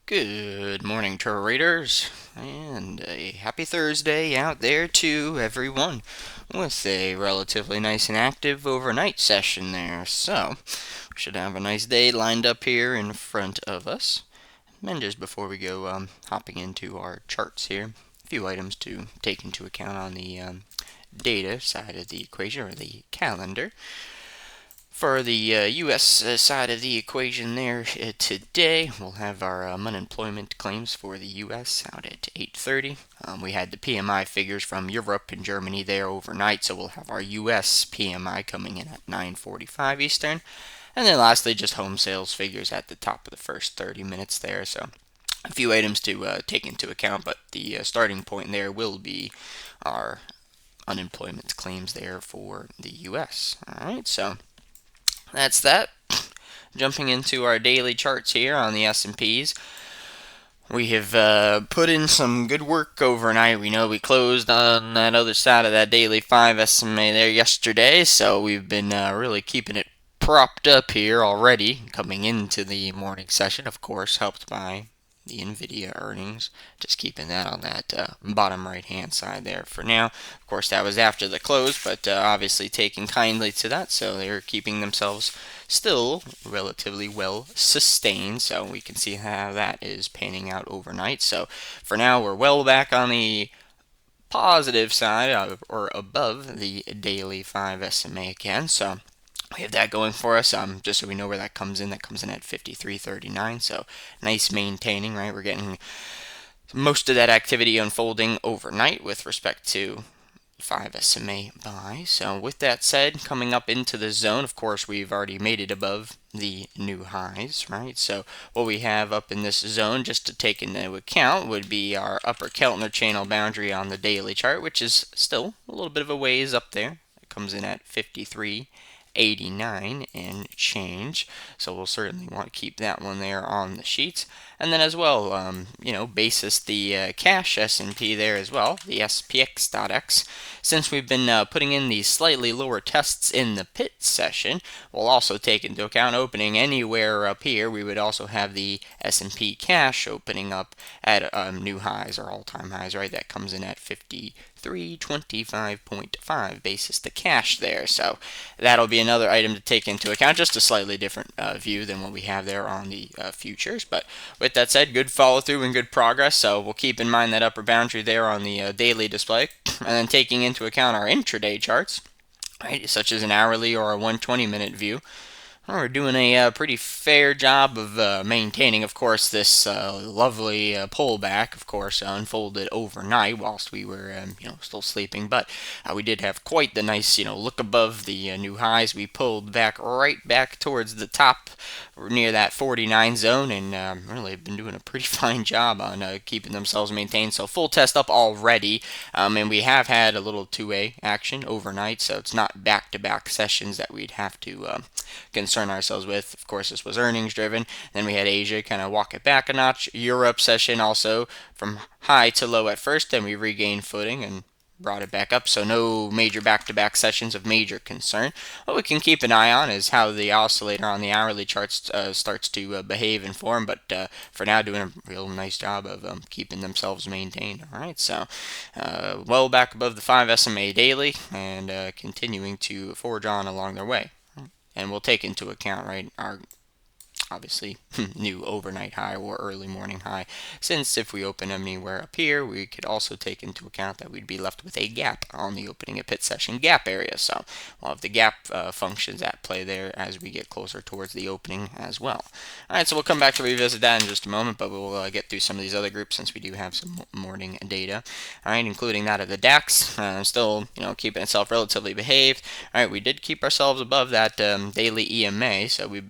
Good morning, traders, and a happy Thursday out there to everyone with a relatively nice and active overnight session there. So, we should have a nice day lined up here in front of us. And just before we go hopping into our charts here, a few items to take into account on the data side of the equation or the calendar. For the U.S. Side of the equation there today, we'll have our unemployment claims for the U.S. out at 8:30. We had the PMI figures from Europe and Germany there overnight, so we'll have our U.S. PMI coming in at 9:45 Eastern. And then lastly, just home sales figures at the top of the first 30 minutes there. So a few items to take into account, but the starting point there will be our unemployment claims there for the U.S. All right, so that's that. Jumping into our daily charts here on the S&Ps. We have put in some good work overnight. We know we closed on that other side of that daily 5 SMA there yesterday, so we've been really keeping it propped up here already coming into the morning session, of course, helped by the Nvidia earnings. Just keeping that on that bottom right hand side there for now. Of course, that was after the close, but obviously taking kindly to that, so they're keeping themselves still relatively well sustained. So we can see how that is panning out overnight. So for now, we're well back on the positive side or above the daily 5 SMA again. So we have that going for us. Just so we know where that comes in at 53.39. So nice maintaining, right? We're getting most of that activity unfolding overnight with respect to 5 SMA buy. So with that said, coming up into the zone, of course, we've already made it above the new highs, right? So what we have up in this zone, just to take into account, would be our upper Keltner channel boundary on the daily chart, which is still a little bit of a ways up there. It comes in at 53.89 and change. So we'll certainly want to keep that one there on the sheets. And then as well, basis the cash S&P there as well, the SPX.X. Since we've been putting in these slightly lower tests in the pit session, we'll also take into account opening anywhere up here. We would also have the S&P cash opening up at new highs or all-time highs, right? That comes in at 5325.5 basis the cash there. So that'll be another item to take into account, just a slightly different view than what we have there on the futures. But with that said, good follow through and good progress. So we'll keep in mind that upper boundary there on the daily display, and then taking into account our intraday charts, right, such as an hourly or a 120-minute view. We're doing a pretty fair job of maintaining, of course, this lovely pullback, of course, unfolded overnight whilst we were, still sleeping. But we did have quite the nice, look above the new highs. We pulled back right back towards the top near that 49 zone, and really have been doing a pretty fine job on keeping themselves maintained. So full test up already, and we have had a little two-way action overnight, so it's not back-to-back sessions that we'd have to concern ourselves with. Of course, this was earnings driven. Then we had Asia kind of walk it back a notch. Europe session also from high to low at first, then we regained footing and brought it back up. So no major back-to-back sessions of major concern. What we can keep an eye on is how the oscillator on the hourly charts starts to behave and form. But for now, doing a real nice job of keeping themselves maintained. All right, so well back above the 5 SMA daily and continuing to forge on along their way. And we'll take into account, right, our obviously new overnight high or early morning high, since if we open anywhere up here, we could also take into account that we'd be left with a gap on the opening of pit session gap area. So we'll have the gap functions at play there as we get closer towards the opening as well. All right, so we'll come back to revisit that in just a moment, but we'll get through some of these other groups since we do have some morning data. All right, including that of the DAX, still keeping itself relatively behaved. All right, we did keep ourselves above that daily EMA, so we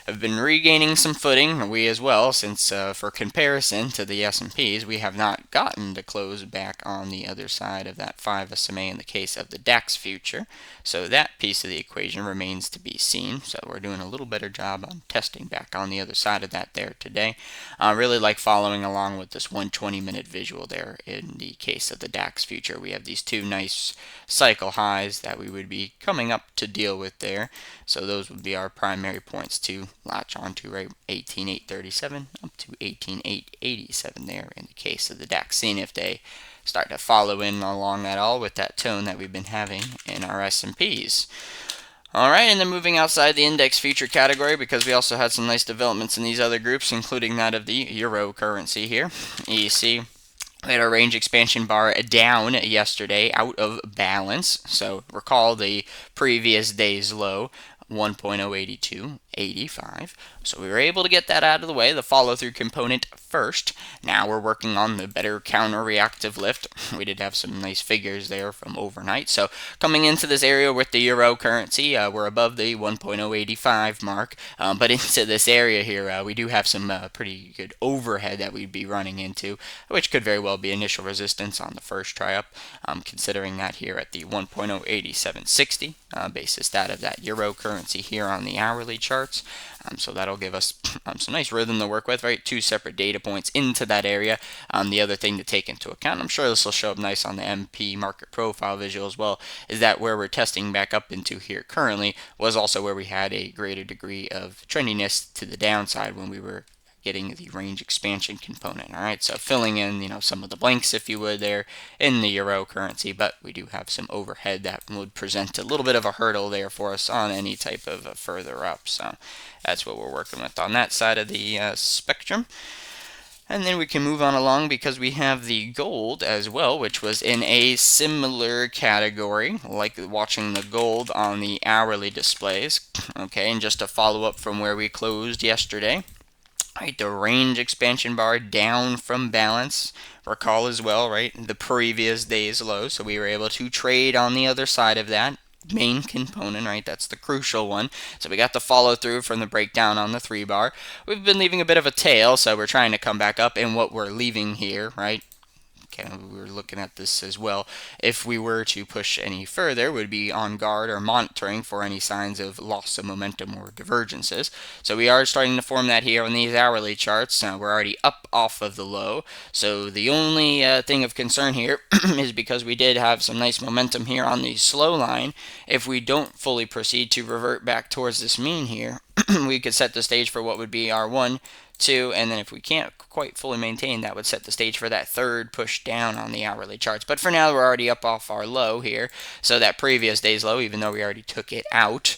have been regaining some footing, we as well, since for comparison to the S&Ps, we have not gotten to close back on the other side of that 5 SMA in the case of the DAX future. So that piece of the equation remains to be seen. So we're doing a little better job on testing back on the other side of that there today. Really like following along with this 120-minute visual there in the case of the DAX future. We have these two nice cycle highs that we would be coming up to deal with there. So those would be our primary points to latch on to, right? 18,837 up to 18,887 there in the case of the DAX, seeing if they start to follow in along at all with that tone that we've been having in our S&Ps. Alright, and then moving outside the index feature category, because we also had some nice developments in these other groups, including that of the euro currency here. You see, we had our range expansion bar down yesterday, out of balance. So recall the previous day's low, 1.08285. So we were able to get that out of the way, the follow-through component first. Now we're working on the better counter-reactive lift. We did have some nice figures there from overnight. So coming into this area with the euro currency, we're above the 1.085 mark. But into this area here, we do have some pretty good overhead that we'd be running into, which could very well be initial resistance on the first try up, considering that here at the 1.08760 basis that of that euro currency here on the hourly charts. So that'll give us some nice rhythm to work with, right? Two separate data points into that area. The other thing to take into account, I'm sure this will show up nice on the MP market profile visual as well, is that where we're testing back up into here currently was also where we had a greater degree of trendiness to the downside when we were getting the range expansion component. All right, so filling in, some of the blanks, if you would, there in the euro currency, but we do have some overhead that would present a little bit of a hurdle there for us on any type of further up. So that's what we're working with on that side of the spectrum. And then we can move on along because we have the gold as well, which was in a similar category, like watching the gold on the hourly displays. Okay, and just to follow up from where we closed yesterday, right, the range expansion bar down from balance. Recall as well, right, the previous day's low, so we were able to trade on the other side of that main component, right? That's the crucial one. So we got the follow through from the breakdown on the 3 bar. We've been leaving a bit of a tail, so we're trying to come back up, and what we're leaving here, right? We were looking at this as well. If we were to push any further, would be on guard or monitoring for any signs of loss of momentum or divergences. So we are starting to form that here on these hourly charts. We're already up off of the low. So the only thing of concern here is because we did have some nice momentum here on the slow line. If we don't fully proceed to revert back towards this mean here, we could set the stage for what would be our 1, 2, and then if we can't quite fully maintain, that would set the stage for that third push down on the hourly charts. But for now, we're already up off our low here, so that previous day's low, even though we already took it out,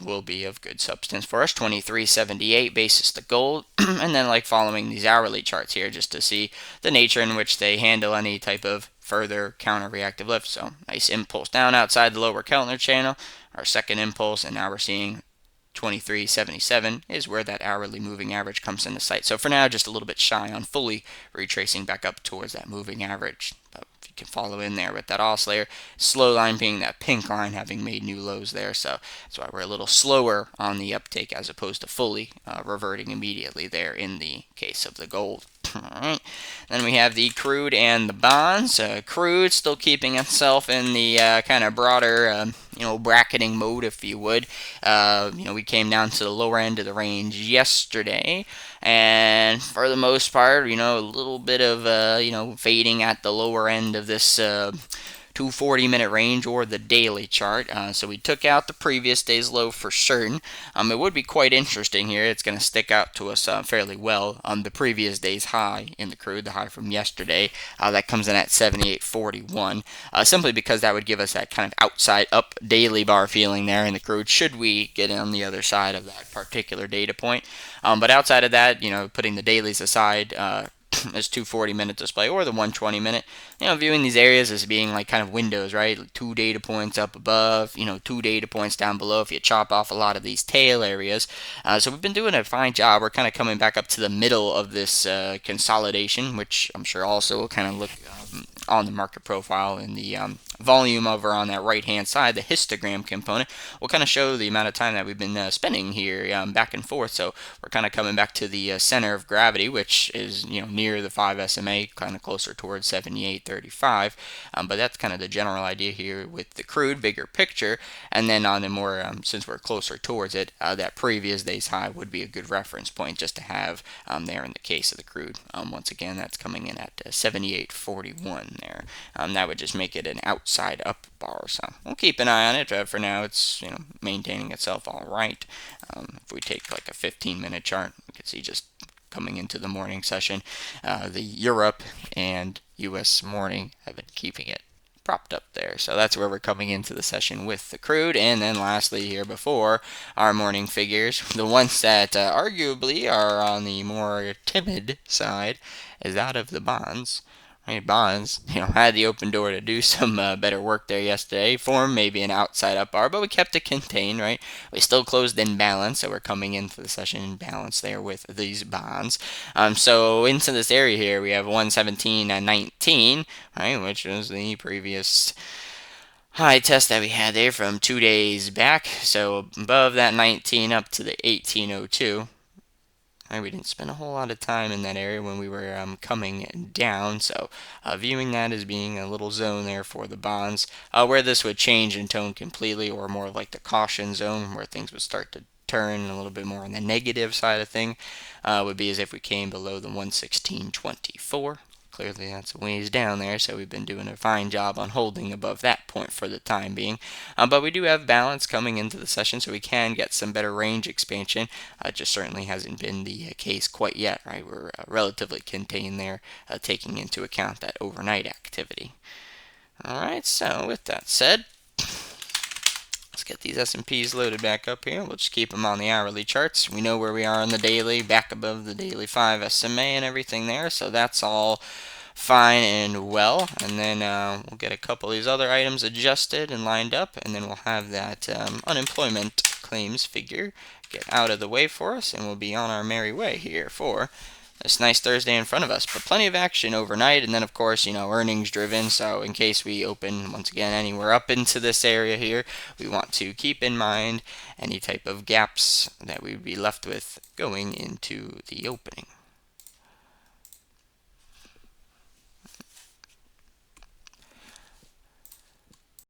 will be of good substance for us. 23.78 basis the gold, and then like following these hourly charts here just to see the nature in which they handle any type of further counter-reactive lift. So nice impulse down outside the lower Keltner channel, our second impulse, and now we're seeing 23.77 is where that hourly moving average comes into sight. So for now, just a little bit shy on fully retracing back up towards that moving average. But if you can follow in there with that oscillator, slow line being that pink line having made new lows there. So that's why we're a little slower on the uptake as opposed to fully reverting immediately there in the case of the gold. Alright, then we have the crude and the bonds. Crude still keeping itself in the kind of broader, bracketing mode, if you would. We came down to the lower end of the range yesterday, and for the most part, a little bit of, fading at the lower end of this 240-minute range or the daily chart. So we took out the previous day's low for certain. It would be quite interesting here. It's going to stick out to us fairly well on the previous day's high in the crude, the high from yesterday. That comes in at 78.41, simply because that would give us that kind of outside up daily bar feeling there in the crude should we get on the other side of that particular data point. But outside of that, putting the dailies aside, this 240-minute display or the 120-minute, viewing these areas as being like kind of windows, right? 2 data points up above, 2 data points down below if you chop off a lot of these tail areas. So we've been doing a fine job. We're kind of coming back up to the middle of this consolidation, which I'm sure also will kind of look on the market profile in the volume over on that right hand side, the histogram component will kind of show the amount of time that we've been spending here back and forth. So we're kind of coming back to the center of gravity, which is near the 5 SMA, kind of closer towards 78.35. But that's kind of the general idea here with the crude, bigger picture. And then on the more, since we're closer towards it, that previous day's high would be a good reference point just to have there in the case of the crude. Once again, that's coming in at 78.41 there. That would just make it an outside up bar. So we'll keep an eye on it. For now, it's maintaining itself all right. If we take like a 15-minute chart, we can see just coming into the morning session, the Europe and U.S. morning have been keeping it propped up there. So that's where we're coming into the session with the crude. And then lastly here before our morning figures, the ones that arguably are on the more timid side is out of the bonds. Right, bonds, had the open door to do some better work there yesterday. Form maybe an outside up bar, but we kept it contained, right? We still closed in balance, so we're coming into the session in balance there with these bonds. So into this area here, we have 117.19, right, which was the previous high test that we had there from 2 days back. So above that 19 up to the 1802. Right, we didn't spend a whole lot of time in that area when we were coming down, so viewing that as being a little zone there for the bonds. Where this would change in tone completely, or more like the caution zone, where things would start to turn a little bit more on the negative side of thing, would be as if we came below the 116.24. Clearly that's a ways down there, so we've been doing a fine job on holding above that point for the time being. But we do have balance coming into the session, so we can get some better range expansion. It just certainly hasn't been the case quite yet, right? We're relatively contained there, taking into account that overnight activity. All right, so with that said, let's get these S&Ps loaded back up here. We'll just keep them on the hourly charts. We know where we are on the daily, back above the daily 5 SMA and everything there, so that's all fine and well. And then we'll get a couple of these other items adjusted and lined up, and then we'll have that unemployment claims figure get out of the way for us, and we'll be on our merry way here for this nice Thursday in front of us. But plenty of action overnight, and then of course, earnings driven, so in case we open once again anywhere up into this area here, we want to keep in mind any type of gaps that we'd be left with going into the opening.